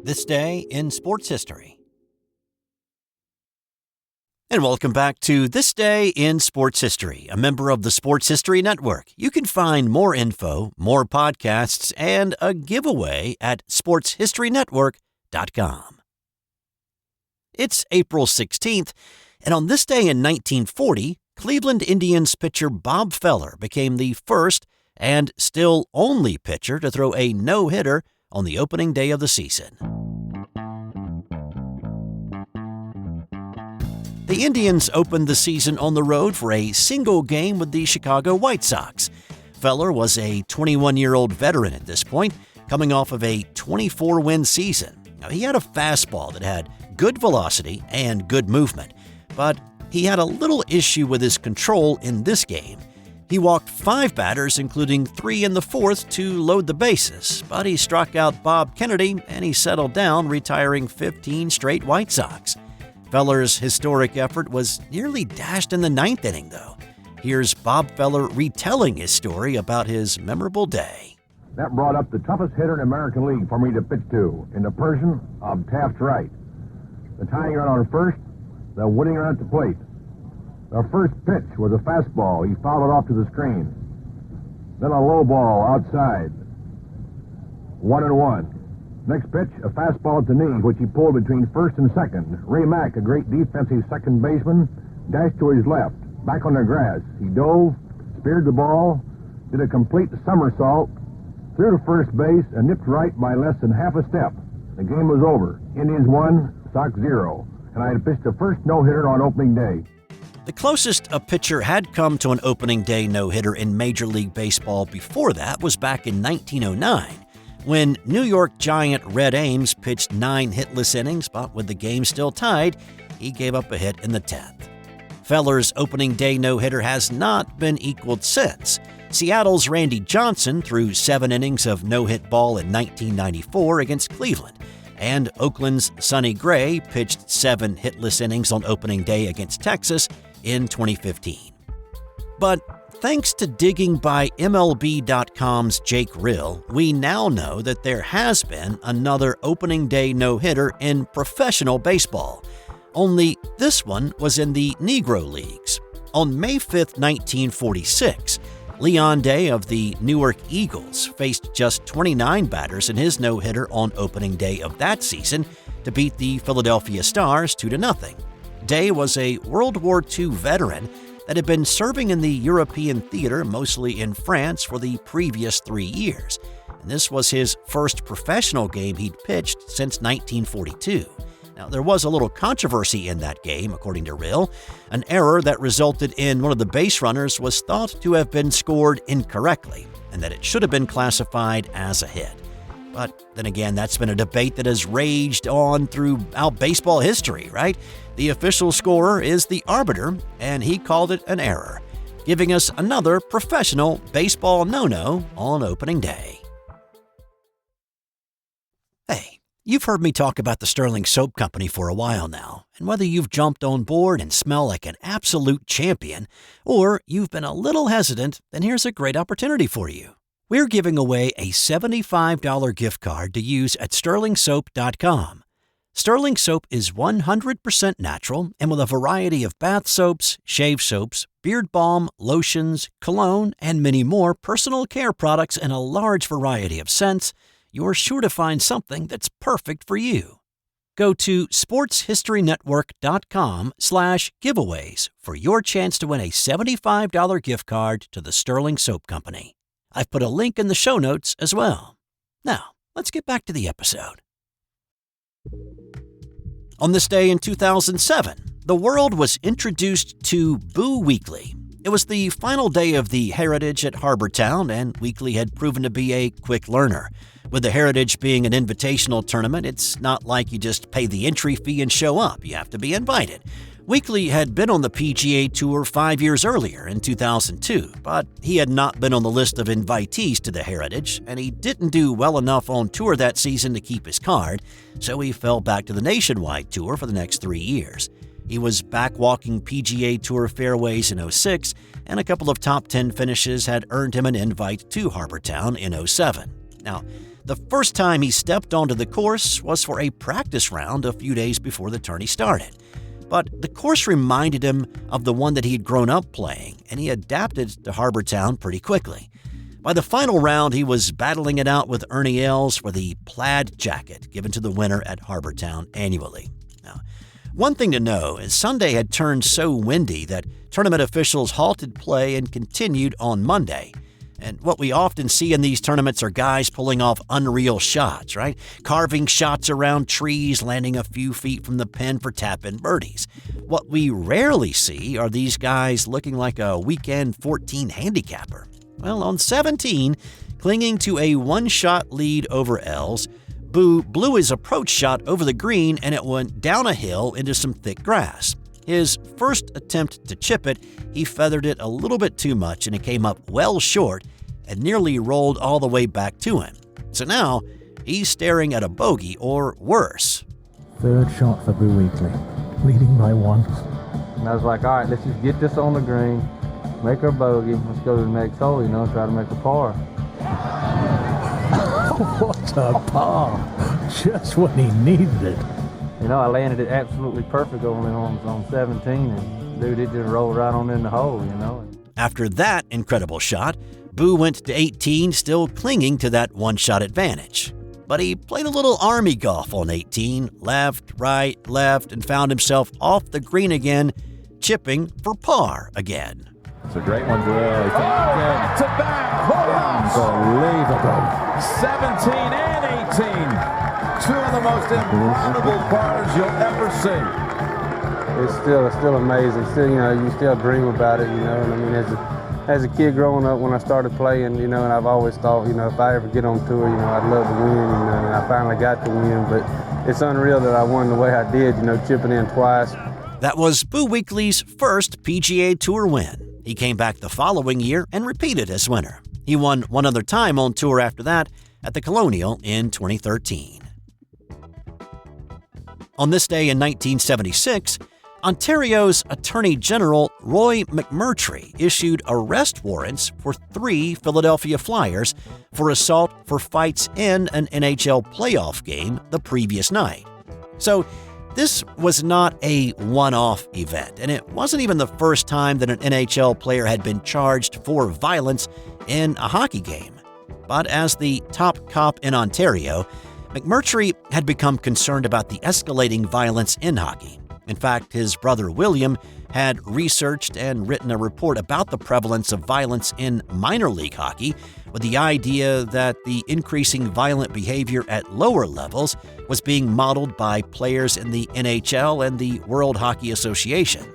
This Day in Sports History. And welcome back to This Day in Sports History, a member of the Sports History Network. You can find more info, more podcasts, and a giveaway at sportshistorynetwork.com. It's April 16th, and on this day in 1940, Cleveland Indians pitcher Bob Feller became the first and still only pitcher to throw a no-hitter on the opening day of the season. The Indians opened the season on the road for a single game with the Chicago White Sox. Feller was a 21-year-old veteran at this point, coming off of a 24-win season. Now, he had a fastball that had good velocity and good movement, but he had a little issue with his control in this game. He walked 5 batters, including 3 in the 4th, to load the bases, but he struck out Bob Kennedy and he settled down, retiring 15 straight White Sox. Feller's historic effort was nearly dashed in the 9th inning, though. Here's Bob Feller retelling his story about his memorable day. That brought up the toughest hitter in the American League for me to pitch to, in the person of Taft Wright. The tying run on first, the winning run at the plate. The first pitch was a fastball. He fouled it off to the screen. Then a low ball outside. 1-1. Next pitch, a fastball at the knee, which he pulled between first and second. Ray Mack, a great defensive second baseman, dashed to his left. Back on the grass. He dove, speared the ball, did a complete somersault, threw to first base, and nipped right by less than half a step. The game was over. Indians 1, Sox 0. And I had pitched the first no-hitter on opening day. The closest a pitcher had come to an opening day no-hitter in Major League Baseball before that was back in 1909, when New York Giant Red Ames pitched 9 hitless innings, but with the game still tied, he gave up a hit in the 10th. Feller's opening day no-hitter has not been equaled since. Seattle's Randy Johnson threw 7 innings of no-hit ball in 1994 against Cleveland, and Oakland's Sonny Gray pitched 7 hitless innings on opening day against Texas in 2015. But thanks to digging by MLB.com's Jake Rill, we now know that there has been another opening day no-hitter in professional baseball. Only this one was in the Negro Leagues. On May 5, 1946, Leon Day of the Newark Eagles faced just 29 batters in his no-hitter on opening day of that season to beat the Philadelphia Stars 2-0. Day was a World War II veteran that had been serving in the European theater, mostly in France, for the previous 3 years. And this was his first professional game he'd pitched since 1942. Now, there was a little controversy in that game, according to Rill. An error that resulted in one of the base runners was thought to have been scored incorrectly, and that it should have been classified as a hit. But then again, that's been a debate that has raged on throughout baseball history, right? The official scorer is the arbiter, and he called it an error, giving us another professional baseball no-no on opening day. Hey, you've heard me talk about the Sterling Soap Company for a while now, and whether you've jumped on board and smell like an absolute champion, or you've been a little hesitant, then here's a great opportunity for you. We're giving away a $75 gift card to use at sterlingsoap.com. Sterling Soap is 100% natural and with a variety of bath soaps, shave soaps, beard balm, lotions, cologne, and many more personal care products in a large variety of scents, you're sure to find something that's perfect for you. Go to sportshistorynetwork.com/giveaways for your chance to win a $75 gift card to the Sterling Soap Company. I've put a link in the show notes as well. Now, let's get back to the episode. On this day in 2007, the world was introduced to Boo Weekley. It was the final day of the Heritage at Harbortown, and Weekley had proven to be a quick learner. With the Heritage being an invitational tournament, it's not like you just pay the entry fee and show up. You have to be invited. Weekley had been on the PGA Tour 5 years earlier in 2002, but he had not been on the list of invitees to the Heritage, and he didn't do well enough on tour that season to keep his card, so he fell back to the Nationwide Tour for the next 3 years. He was back walking PGA Tour fairways in 2006, and a couple of top 10 finishes had earned him an invite to Harbortown in 2007. Now, The first time he stepped onto the course was for a practice round a few days before the tourney started. But the course reminded him of the one that he had grown up playing, and he adapted to Harbor Town pretty quickly. By the final round, he was battling it out with Ernie Els for the plaid jacket given to the winner at Harbor Town annually. Now, one thing to know is Sunday had turned so windy that tournament officials halted play and continued on Monday. And what we often see in these tournaments are guys pulling off unreal shots, right? Carving shots around trees, landing a few feet from the pin for tap-in birdies. What we rarely see are these guys looking like a weekend 14 handicapper. Well, on 17, clinging to a one-shot lead over Els, Boo blew his approach shot over the green and it went down a hill into some thick grass. His first attempt to chip it, he feathered it a little bit too much and it came up well short and nearly rolled all the way back to him. So now, he's staring at a bogey or worse. Third shot for Boo Weekley, leading by one. And I was like, all right, let's just get this on the green, make our bogey, let's go to the next hole, try to make a par. What a par! Just when he needed it. I landed it absolutely perfect on 17, and dude, it just rolled right on in the hole, After that incredible shot, Boo went to 18, still clinging to that one-shot advantage. But he played a little army golf on 18, left, right, left, and found himself off the green again, chipping for par again. It's a great one, Will. Back-to-back Unbelievable. 17 and 18. Two of the most incredible pars you'll ever see. It's still amazing. You still dream about it, as a kid growing up when I started playing, and I've always thought, if I ever get on tour, I'd love to win, and I finally got to win, but it's unreal that I won the way I did, chipping in twice. That was Boo Weekley's first PGA Tour win. He came back the following year and repeated as winner. He won one other time on tour after that at the Colonial in 2013. On this day in 1976, Ontario's Attorney General Roy McMurtry issued arrest warrants for 3 Philadelphia Flyers for assault for fights in an NHL playoff game the previous night. So, this was not a one-off event, and it wasn't even the first time that an NHL player had been charged for violence in a hockey game. But as the top cop in Ontario, McMurtry had become concerned about the escalating violence in hockey. In fact, his brother William had researched and written a report about the prevalence of violence in minor league hockey, with the idea that the increasing violent behavior at lower levels was being modeled by players in the NHL and the World Hockey Association.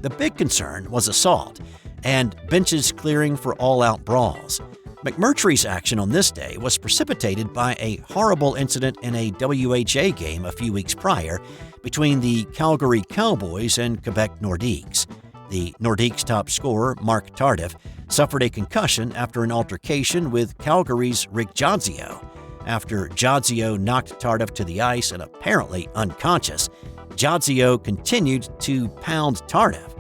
The big concern was assault and benches clearing for all-out brawls. McMurtry's action on this day was precipitated by a horrible incident in a WHA game a few weeks prior between the Calgary Cowboys and Quebec Nordiques. The Nordiques' top scorer, Mark Tardif, suffered a concussion after an altercation with Calgary's Rick Jodzio. After Jodzio knocked Tardif to the ice and apparently unconscious, Jodzio continued to pound Tardif.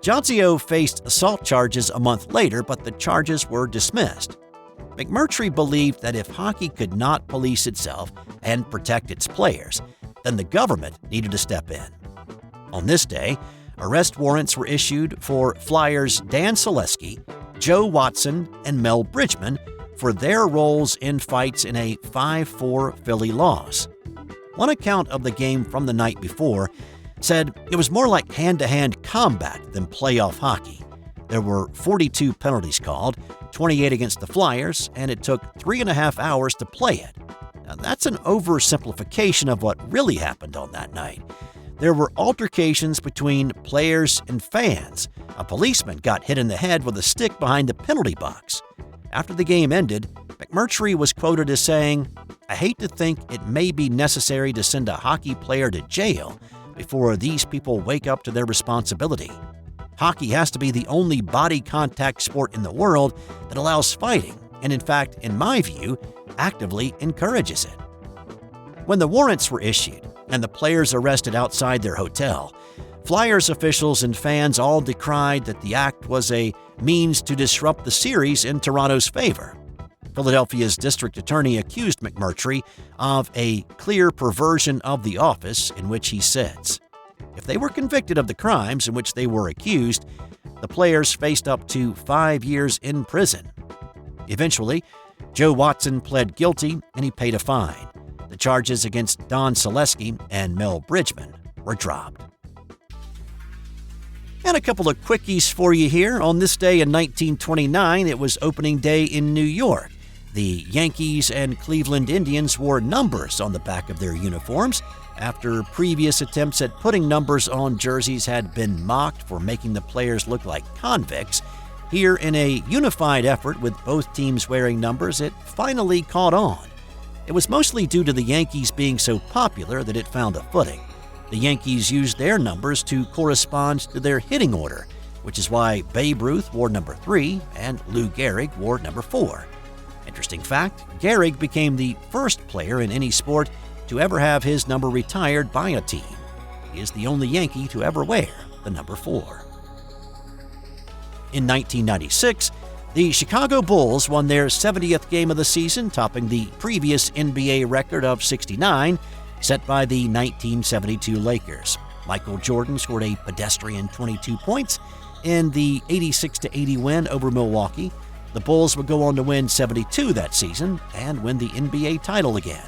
Jodzio faced assault charges a month later, but the charges were dismissed. McMurtry believed that if hockey could not police itself and protect its players, then the government needed to step in. On this day, arrest warrants were issued for Flyers Dan Selesky, Joe Watson, and Mel Bridgman for their roles in fights in a 5-4 Philly loss. One account of the game from the night before said it was more like hand-to-hand combat than playoff hockey. There were 42 penalties called, 28 against the Flyers, and it took 3.5 hours to play it. Now, that's an oversimplification of what really happened on that night. There were altercations between players and fans. A policeman got hit in the head with a stick behind the penalty box. After the game ended, McMurtry was quoted as saying, "I hate to think it may be necessary to send a hockey player to jail before these people wake up to their responsibility. Hockey has to be the only body contact sport in the world that allows fighting, and in fact, in my view, actively encourages it." When the warrants were issued and the players arrested outside their hotel, Flyers officials and fans all decried that the act was a means to disrupt the series in Toronto's favor. Philadelphia's district attorney accused McMurtry of a clear perversion of the office, in which he says, if they were convicted of the crimes in which they were accused, the players faced up to 5 years in prison. Eventually, Joe Watson pled guilty and he paid a fine. The charges against Don Selesky and Mel Bridgman were dropped. And a couple of quickies for you here. On this day in 1929, it was opening day in New York. The Yankees and Cleveland Indians wore numbers on the back of their uniforms after previous attempts at putting numbers on jerseys had been mocked for making the players look like convicts. Here, in a unified effort with both teams wearing numbers, it finally caught on. It was mostly due to the Yankees being so popular that it found a footing. The Yankees used their numbers to correspond to their hitting order, which is why Babe Ruth wore number 3 and Lou Gehrig wore number 4. Interesting fact, Gehrig became the first player in any sport to ever have his number retired by a team. He is the only Yankee to ever wear the number 4. In 1996, the Chicago Bulls won their 70th game of the season, topping the previous NBA record of 69, set by the 1972 Lakers. Michael Jordan scored a pedestrian 22 points in the 86-80 win over Milwaukee. The Bulls would go on to win 72 that season and win the NBA title again.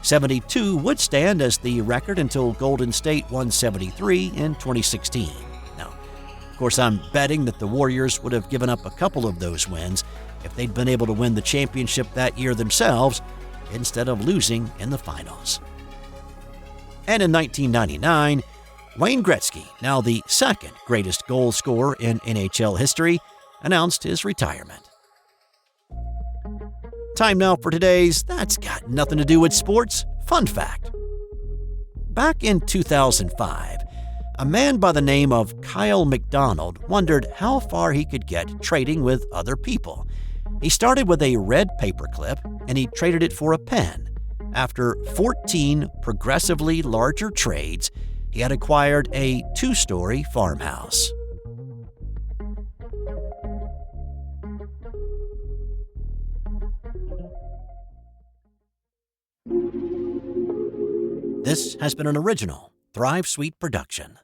72 would stand as the record until Golden State won 73 in 2016. Now, of course, I'm betting that the Warriors would have given up a couple of those wins if they'd been able to win the championship that year themselves instead of losing in the finals. And in 1999, Wayne Gretzky, now the second greatest goal scorer in NHL history, announced his retirement. Time now for today's That's Got Nothing to Do with Sports fun fact. Back in 2005, a man by the name of Kyle McDonald wondered how far he could get trading with other people. He started with a red paperclip and he traded it for a pen. After 14 progressively larger trades, he had acquired a 2-story farmhouse. This has been an original Thrive Suite production.